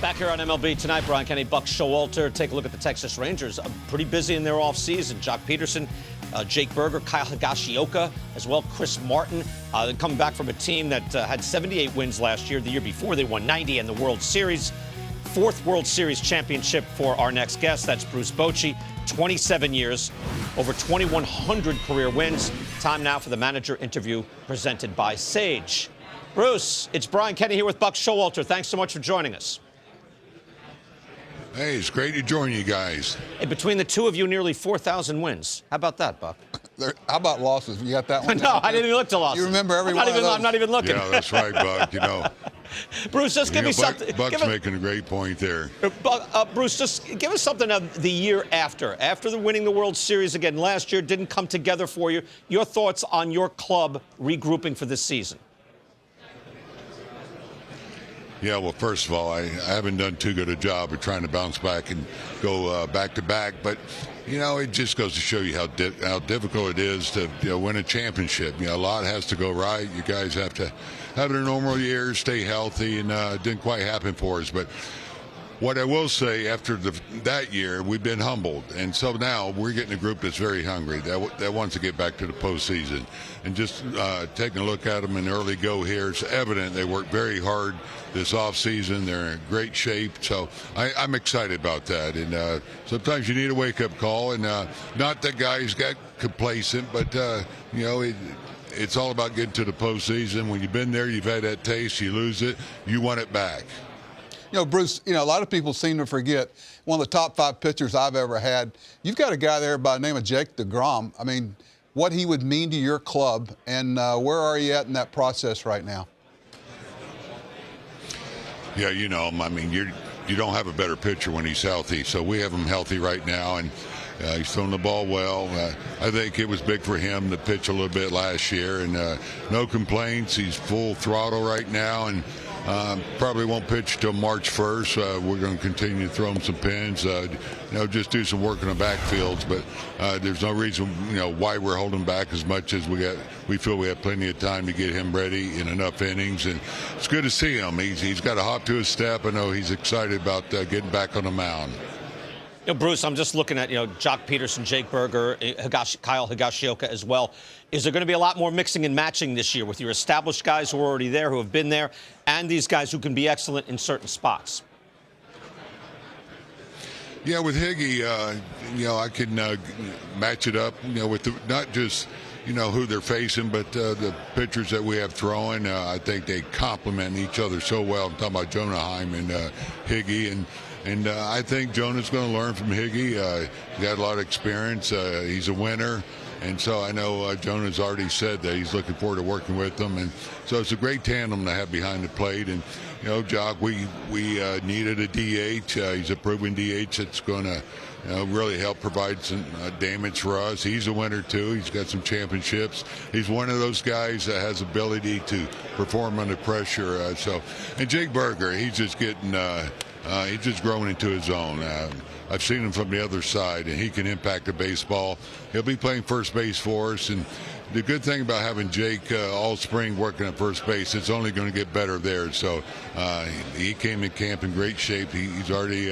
Back here on MLB Tonight, Brian Kenny, Buck Showalter. Take a look at the Texas Rangers. Pretty busy in their offseason. Jock Peterson, Jake Berger, Kyle Higashioka, as well Chris Martin. Coming back from a team that had 78 wins last year. The year before, they won 90 in the World Series. Fourth World Series championship for our next guest. That's Bruce Bochy. 27 years, over 2,100 career wins. Time now for the manager interview presented by Sage. Bruce, it's Brian Kenny here with Buck Showalter. Thanks so much for joining us. Hey, it's great to join you guys. Hey, between the two of you, nearly 4,000 wins. How about that, Buck? How about losses? You got that one? No, I didn't even look to losses. You remember every one of those? I'm not even looking. Yeah, that's right, Buck. Bruce, just give me something. Buck's making a great point there. Bruce, just give us something of the year after the winning the World Series again last year. Didn't come together for you. Your thoughts on your club regrouping for this season? Yeah, well, first of all, I haven't done too good a job of trying to bounce back and go back-to-back. But, it just goes to show you how difficult it is to win a championship. A lot has to go right. You guys have to have a normal year, stay healthy, and it didn't quite happen for us. But what I will say, after that year, we've been humbled. And so now we're getting a group that's very hungry, that wants to get back to the postseason. And just taking a look at them in early go here, it's evident they worked very hard this offseason. They're in great shape. So I'm excited about that. And sometimes you need a wake-up call. And not that guys got complacent, but, it's all about getting to the postseason. When you've been there, you've had that taste, you lose it, you want it back. Bruce, a lot of people seem to forget one of the top 5 pitchers I've ever had. You've got a guy there by the name of Jake deGrom. I mean, what he would mean to your club, and where are you at in that process right now? Yeah, you don't have a better pitcher when he's healthy. So we have him healthy right now, and he's throwing the ball well. I think it was big for him to pitch a little bit last year, and no complaints. He's full throttle right now, and probably won't pitch till March 1st. We're going to continue to throw him some pins, just do some work in the backfields. But there's no reason, why we're holding back as much as we feel we have plenty of time to get him ready in enough innings. And it's good to see him. He's got a hop to his step. I know he's excited about getting back on the mound. Bruce, I'm just looking at, Jock Peterson, Jake Berger, Kyle Higashioka as well. Is there going to be a lot more mixing and matching this year with your established guys who are already there, who have been there, and these guys who can be excellent in certain spots? Yeah, with Higgy, I can match it up, with not just, who they're facing, but the pitchers that we have throwing. I think they complement each other so well. I'm talking about Jonah Heim and Higgy, and I think Jonah's going to learn from Higgy. He's got a lot of experience. He's a winner. And so I know Jonah's already said that he's looking forward to working with them. And so it's a great tandem to have behind the plate. And, Jock, we needed a DH. He's a proven DH that's going to really help provide some damage for us. He's a winner, too. He's got some championships. He's one of those guys that has ability to perform under pressure. And Jake Berger, he's just getting he's just growing into his own. I've seen him from the other side, and he can impact a baseball. He'll be playing first base for us. And the good thing about having Jake all spring working at first base, it's only going to get better there. So he came in camp in great shape. He's already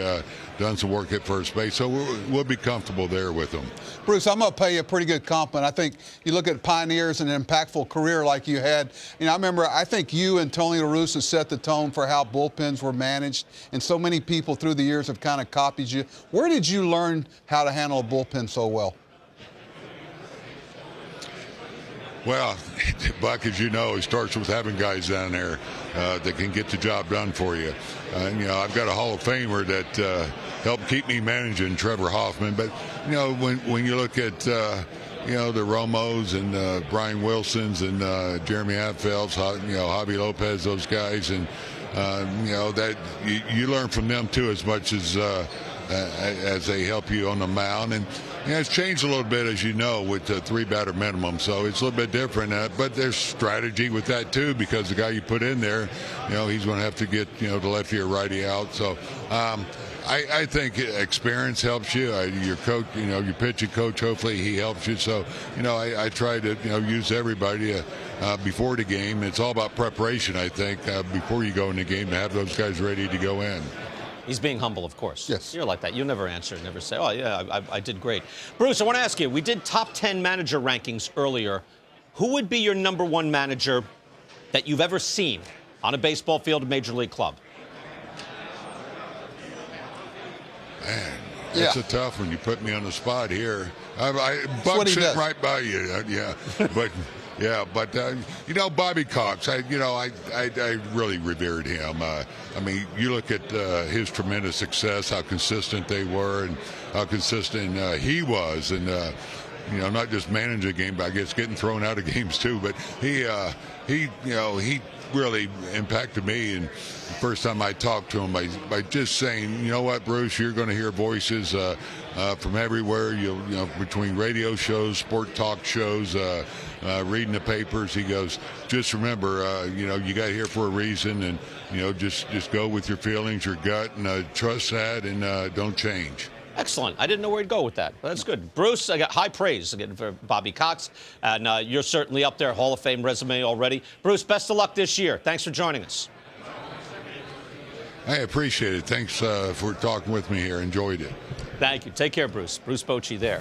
done some work at first base, so we'll be comfortable there with him. Bruce, I'm going to pay you a pretty good compliment. I think you look at Pioneers and an impactful career like you had. I think you and Tony La Russa set the tone for how bullpens were managed, and so many people through the years have kind of copied you. Where did you learn how to handle a bullpen so well? Well, Buck, as you know, it starts with having guys down there that can get the job done for you. I've got a Hall of Famer that helped keep me managing, Trevor Hoffman. But, when you look at, the Romos and Brian Wilsons and Jeremy Hatfields, Javi Lopez, those guys, and, that you learn from them, too, as much as they help you on the mound. And it's changed a little bit, as you know, with the 3-batter minimum, so it's a little bit different. But there's strategy with that too, because the guy you put in there, he's going to have to get the lefty or righty out. So I think experience helps you. Your coach, your pitching coach, hopefully he helps you. So I try to use everybody before the game. It's all about preparation, I think, before you go in the game, to have those guys ready to go in. He's being humble, of course. Yes. You're like that. You'll never answer, never say, oh, yeah, I did great. Bruce, I want to ask you, we did top 10 manager rankings earlier. Who would be your number one manager that you've ever seen on a baseball field, a major league club? Man, it's a tough one. You put me on the spot here. Buck's sitting right by you. Yeah, but you know, Bobby Cox. I really revered him. I mean, you look at his tremendous success, how consistent they were, and how consistent he was, and you know, not just managing a game, but I guess getting thrown out of games too. But he really impacted me. And the first time I talked to him, by just saying, you know what, Bruce, you're going to hear voices from everywhere. You know, between radio shows, sport talk shows, reading the papers. He goes, just remember, you know, you got here for a reason, and you know, just go with your feelings, your gut, and trust that, and don't change. Excellent. I didn't know where he'd go with that. That's good. Bruce, I got high praise again for Bobby Cox, and you're certainly up there, Hall of Fame resume already. Bruce, best of luck this year. Thanks for joining us. I appreciate it. Thanks for talking with me here. Enjoyed it. Thank you. Take care, Bruce. Bruce Bochy there.